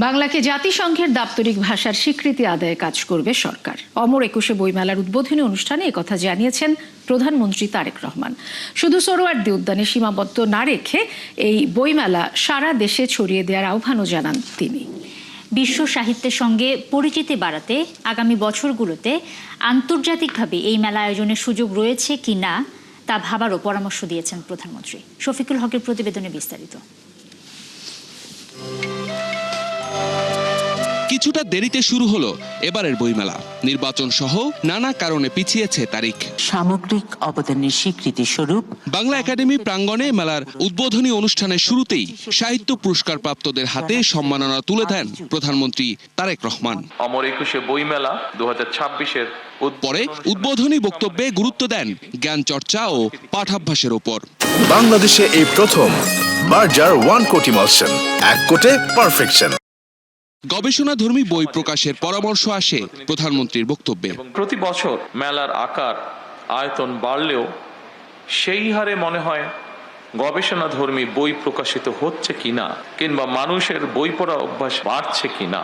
বাংলাকে জাতিসংঘের দাপ্তরিক ভাষার স্বীকৃতি আদায়ে কাজ করবে সরকার। অমর একুশে বইমেলার উদ্বোধনী অনুষ্ঠানে একথা জানিয়েছেন প্রধানমন্ত্রী তারেক রহমান। শুধু সোহরাওয়ার্দী উদ্যানে সীমাবদ্ধ না রেখে এই বইমেলা সারা দেশে ছড়িয়ে দেওয়ার আহ্বানও জানান তিনি। বিশ্ব সাহিত্যের সঙ্গে পরিচিতি বাড়াতে আগামী বছরগুলোতে আন্তর্জাতিকভাবে এই মেলা আয়োজনের সুযোগ রয়েছে কি না তা ভাবারও পরামর্শ দিয়েছেন প্রধানমন্ত্রী। শফিকুল হকের প্রতিবেদনে বিস্তারিত। কিছুটা দেরিতে শুরু হলো এবারের বইমেলা। নির্বাচন সহ নানা কারণে পিছিয়েছে তারিখ। সামগ্রিক অবদানের স্বীকৃতি স্বরূপ বাংলা একাডেমি প্রাঙ্গণে মেলার উদ্বোধনী অনুষ্ঠানের শুরুতেই সাহিত্য পুরস্কার প্রাপ্তদের হাতে সম্মাননা তুলে দেন প্রধানমন্ত্রী তারেক রহমান। অমর একুশে বইমেলা 2026-এর পরে উদ্বোধনী বক্তব্যে গুরুত্ব দেন জ্ঞান চর্চা ও পাঠাভ্যাসের ওপর। বাংলাদেশে এই প্রথম বার্জার 1 কোটি মালসেন, 1 কোটে পারফেকশন। গবেষণাধর্মী বই প্রকাশের পরামর্শ আসে প্রধানমন্ত্রীর বক্তব্যে। প্রতি বছর মেলার আকার আয়তন বাড়লেও সেই হারে মনে হয় গবেষণাধর্মী বই প্রকাশিত হচ্ছে কিনা কিংবা মানুষের বই পড়া অভ্যাস বাড়ছে কিনা,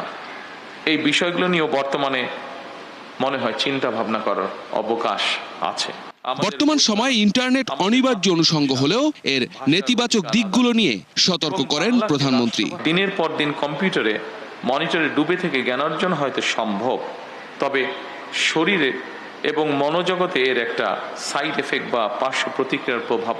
এই বিষয়গুলো নিয়েও বর্তমানে মনে হয় চিন্তা ভাবনা করার অবকাশ আছে। বর্তমান সময়ে ইন্টারনেট অনিবার্য অনুষঙ্গ হলেও এর নেতিবাচক দিকগুলো নিয়ে সতর্ক করেন প্রধানমন্ত্রী। দিনের পর দিন কম্পিউটারে মনিটরে ডুবে থেকে জ্ঞান অর্জন হয়তো সম্ভব, তবে শরীরে এবং মনোজগতে এর একটা সাইড এফেক্ট বা পার্শ্ব প্রতিক্রিয়ার প্রভাব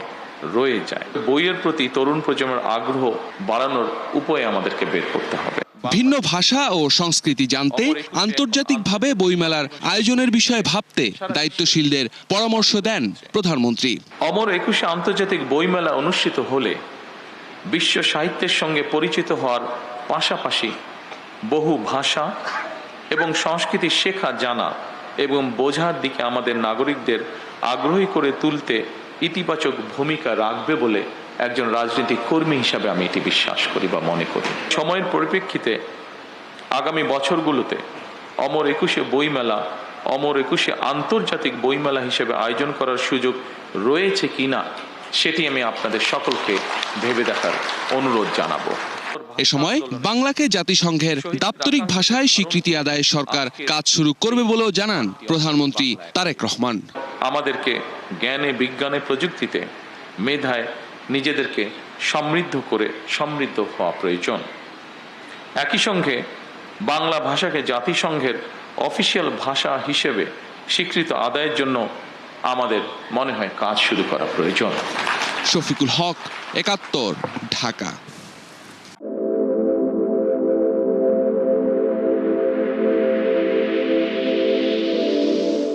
রয়ে যায়। বইয়ের প্রতি তরুণ প্রজন্মের আগ্রহ বাড়ানোর উপায় আমাদেরকে বের করতে হবে। ভিন্ন ভাষা ও সংস্কৃতি জানতে আন্তর্জাতিকভাবে বইমেলার আয়োজনের বিষয়ে ভাবতে দায়িত্বশীলদের পরামর্শ দেন প্রধানমন্ত্রী। অমর একুশে আন্তর্জাতিক বইমেলা অনুষ্ঠিত হলে বিশ্ব সাহিত্যের সঙ্গে পরিচিত হওয়ার পাশাপাশি বহু ভাষা এবং সংস্কৃতি শেখা, জানা এবং বোঝার দিকে আমাদের নাগরিকদের আগ্রহী করে তুলতে ইতিবাচক ভূমিকা রাখবে বলে একজন রাজনৈতিক কর্মী হিসাবে আমি এটি বিশ্বাস করি বা মনে করি। সময়ের পরিপ্রেক্ষিতে আগামী বছরগুলোতে অমর একুশে বইমেলা অমর একুশে আন্তর্জাতিক বইমেলা হিসেবে আয়োজন করার সুযোগ রয়েছে কিনা সেটি আমি আপনাদের সকলকে ভেবে দেখার অনুরোধ জানাবো। এ সময় বাংলাকে জাতিসংঘের দাপ্তরিক ভাষায় স্বীকৃতি আদায়ে সরকার কাজ শুরু করবে বলেও জানান প্রধানমন্ত্রী তারেক রহমান। আমাদেরকে জ্ঞানে, বিজ্ঞানে, প্রযুক্তিতে, মেধায় নিজেদেরকে সমৃদ্ধ হওয়া প্রয়োজন। একই সঙ্গে বাংলা ভাষাকে জাতিসংঘের অফিসিয়াল ভাষা হিসেবে স্বীকৃত আদায়ের জন্য আমাদের মনে হয় কাজ শুরু করা প্রয়োজন। শফিকুল হক, ৭১, ঢাকা।